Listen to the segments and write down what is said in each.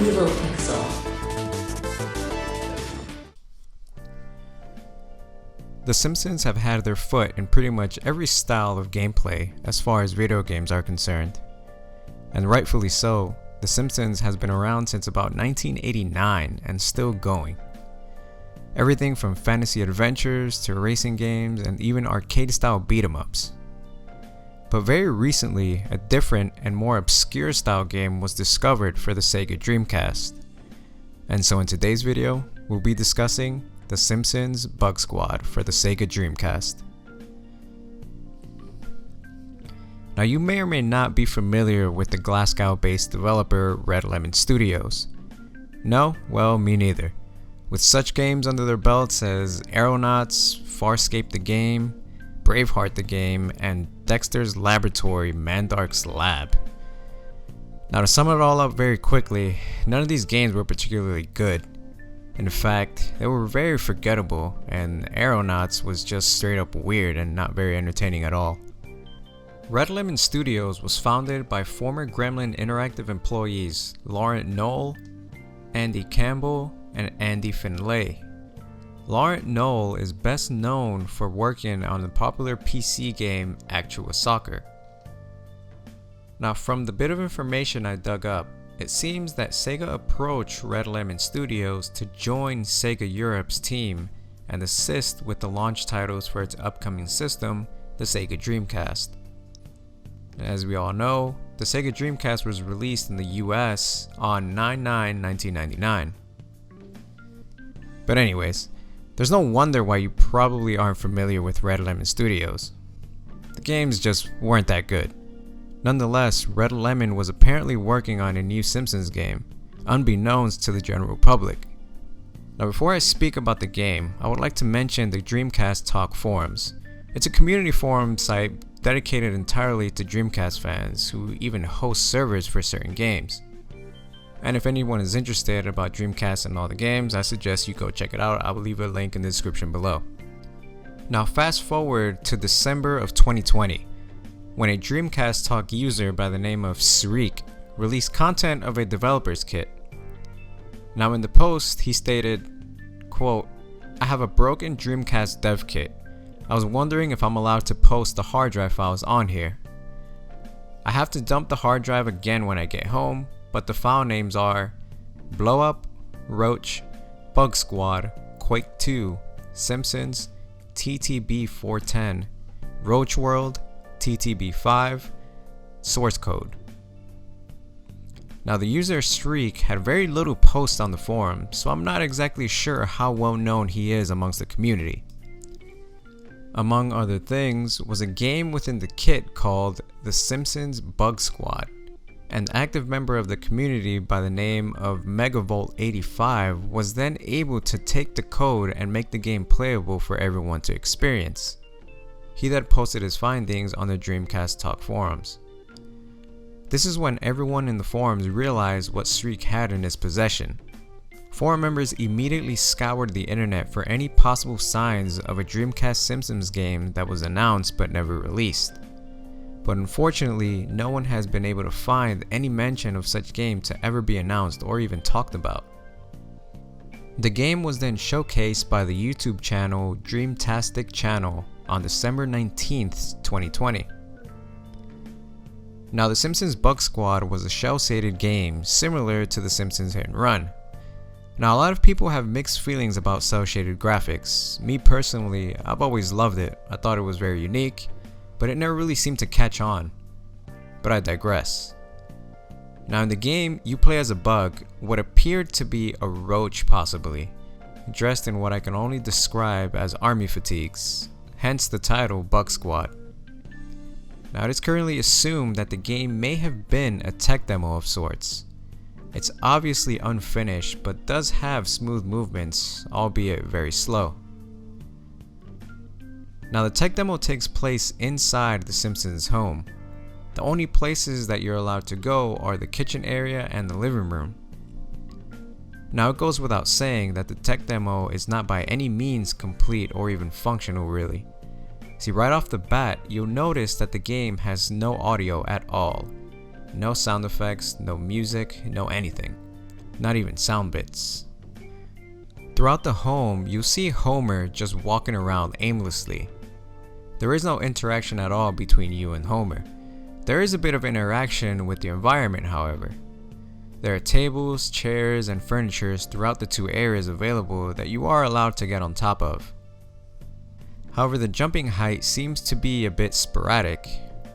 Evil Pixel. The Simpsons have had their foot in pretty much every style of gameplay as far as video games are concerned. And rightfully so, The Simpsons has been around since about 1989 and still going. Everything from fantasy adventures to racing games and even arcade-style beat-em-ups. But very recently, a different and more obscure style game was discovered for the Sega Dreamcast. And so in today's video, we'll be discussing The Simpsons Bug Squad for the Sega Dreamcast. Now you may or may not be familiar with the Glasgow-based developer Red Lemon Studios. No? Well, me neither. With such games under their belts as Aeronauts, Farscape the Game, Braveheart the Game, and Dexter's Laboratory Mandark's Lab. Now to sum it all up very quickly, none of these games were particularly good. In fact, they were very forgettable, and Aeronauts was just straight up weird and not very entertaining at all. Red Lemon Studios was founded by former Gremlin Interactive employees Laurent Knoll, Andy Campbell, and Andy Finlay. Laurent Knoll is best known for working on the popular PC game Actua Soccer. Now from the bit of information I dug up, it seems that Sega approached Red Lemon Studios to join Sega Europe's team and assist with the launch titles for its upcoming system, the Sega Dreamcast. As we all know, the Sega Dreamcast was released in the US on 9/9/1999. But anyways, there's no wonder why you probably aren't familiar with Red Lemon Studios. The games just weren't that good. Nonetheless, Red Lemon was apparently working on a new Simpsons game, unbeknownst to the general public. Now before I speak about the game, I would like to mention the Dreamcast Talk forums. It's a community forum site dedicated entirely to Dreamcast fans who even host servers for certain games. And if anyone is interested about Dreamcast and all the games, I suggest you go check it out. I will leave a link in the description below. Now fast forward to December of 2020. When a Dreamcast Talk user by the name of Sreek released content of a developer's kit. Now in the post, he stated, quote, "I have a broken Dreamcast dev kit. I was wondering if I'm allowed to post the hard drive files on here. I have to dump the hard drive again when I get home, but the file names are Blowup, Roach, Bug Squad, Quake 2, Simpsons, TTB 410, Roach World, TTB5, source code." Now the user Streak had very little posts on the forum, so I'm not exactly sure how well known he is amongst the community. Among other things was a game within the kit called The Simpsons Bug Squad. An active member of the community by the name of Megavolt85 was then able to take the code and make the game playable for everyone to experience. He then posted his findings on the Dreamcast Talk forums. This is when everyone in the forums realized what Streak had in his possession. Forum members immediately scoured the internet for any possible signs of a Dreamcast Simpsons game that was announced but never released. But unfortunately, no one has been able to find any mention of such game to ever be announced or even talked about. The game was then showcased by the YouTube channel Dreamtastic Channel on December 19th, 2020. Now the Simpsons Bug Squad was a cel-shaded game similar to the Simpsons Hit and Run. Now a lot of people have mixed feelings about cel-shaded graphics. Me personally, I've always loved it. I thought it was very unique, but it never really seemed to catch on. But I digress. Now in the game, you play as a bug, what appeared to be a roach possibly, dressed in what I can only describe as army fatigues, hence the title Bug Squad. Now it is currently assumed that the game may have been a tech demo of sorts. It's obviously unfinished but does have smooth movements, albeit very slow. Now the tech demo takes place inside the Simpsons' home. The only places that you're allowed to go are the kitchen area and the living room. Now it goes without saying that the tech demo is not by any means complete or even functional really. See, right off the bat, you'll notice that the game has no audio at all. No sound effects, no music, no anything. not even sound bits. Throughout the home, you'll see Homer just walking around aimlessly. There is no interaction at all between you and Homer. There is a bit of interaction with the environment, however. There are tables, chairs, and furniture throughout the two areas available that you are allowed to get on top of. However, the jumping height seems to be a bit sporadic.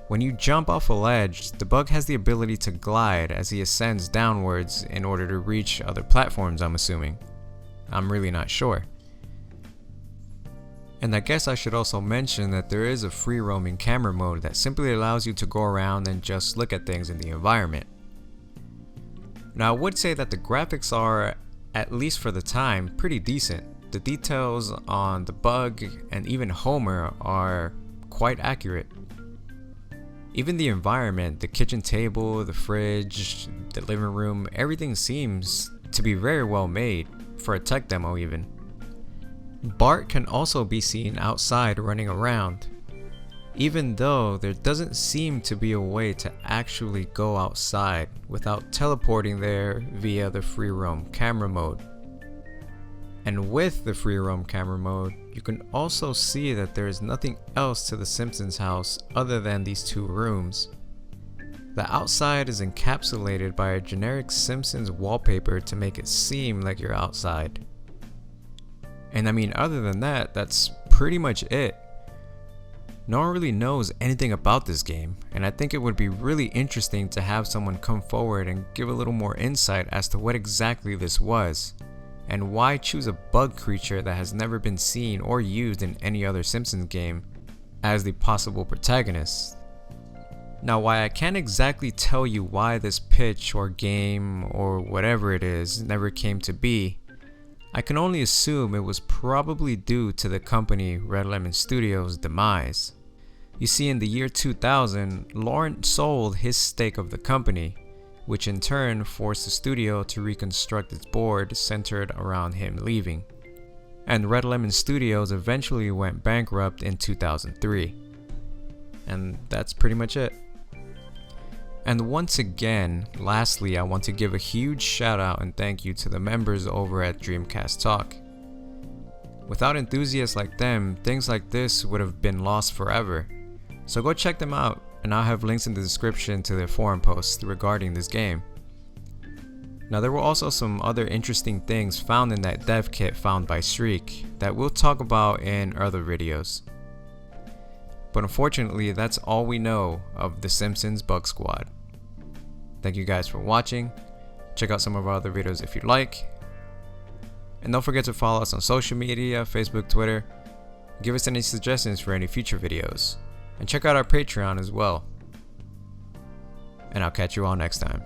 When you jump off a ledge, the bug has the ability to glide as he ascends downwards in order to reach other platforms, I'm assuming. I'm really not sure. And I guess I should also mention that there is a free roaming camera mode that simply allows you to go around and just look at things in the environment. Now, I would say that the graphics are, at least for the time, pretty decent. The details on the bug and even Homer are quite accurate. Even the environment, the kitchen table, the fridge, the living room, everything seems to be very well made, for a tech demo even. Bart can also be seen outside running around, even though there doesn't seem to be a way to actually go outside without teleporting there via the free roam camera mode. And with the free roam camera mode, you can also see that there is nothing else to the Simpsons house other than these two rooms. The outside is encapsulated by a generic Simpsons wallpaper to make it seem like you're outside. And I mean, other than that, that's pretty much it. No one really knows anything about this game, and I think it would be really interesting to have someone come forward and give a little more insight as to what exactly this was, and why choose a bug creature that has never been seen or used in any other Simpsons game as the possible protagonist. Now, why I can't exactly tell you why this pitch or game or whatever it is never came to be, I can only assume it was probably due to the company Red Lemon Studios' demise. You see, in the year 2000, Lawrence sold his stake of the company, which in turn forced the studio to reconstruct its board centered around him leaving. And Red Lemon Studios eventually went bankrupt in 2003. And that's pretty much it. And once again, lastly, I want to give a huge shout out and thank you to the members over at Dreamcast Talk. Without enthusiasts like them, things like this would have been lost forever. So go check them out, and I'll have links in the description to their forum posts regarding this game. Now, there were also some other interesting things found in that dev kit found by Shriek that we'll talk about in other videos. But unfortunately, that's all we know of the Simpsons Bug Squad. Thank you guys for watching. Check out some of our other videos if you'd like. And don't forget to follow us on social media, Facebook, Twitter. Give us any suggestions for any future videos. And check out our Patreon as well. And I'll catch you all next time.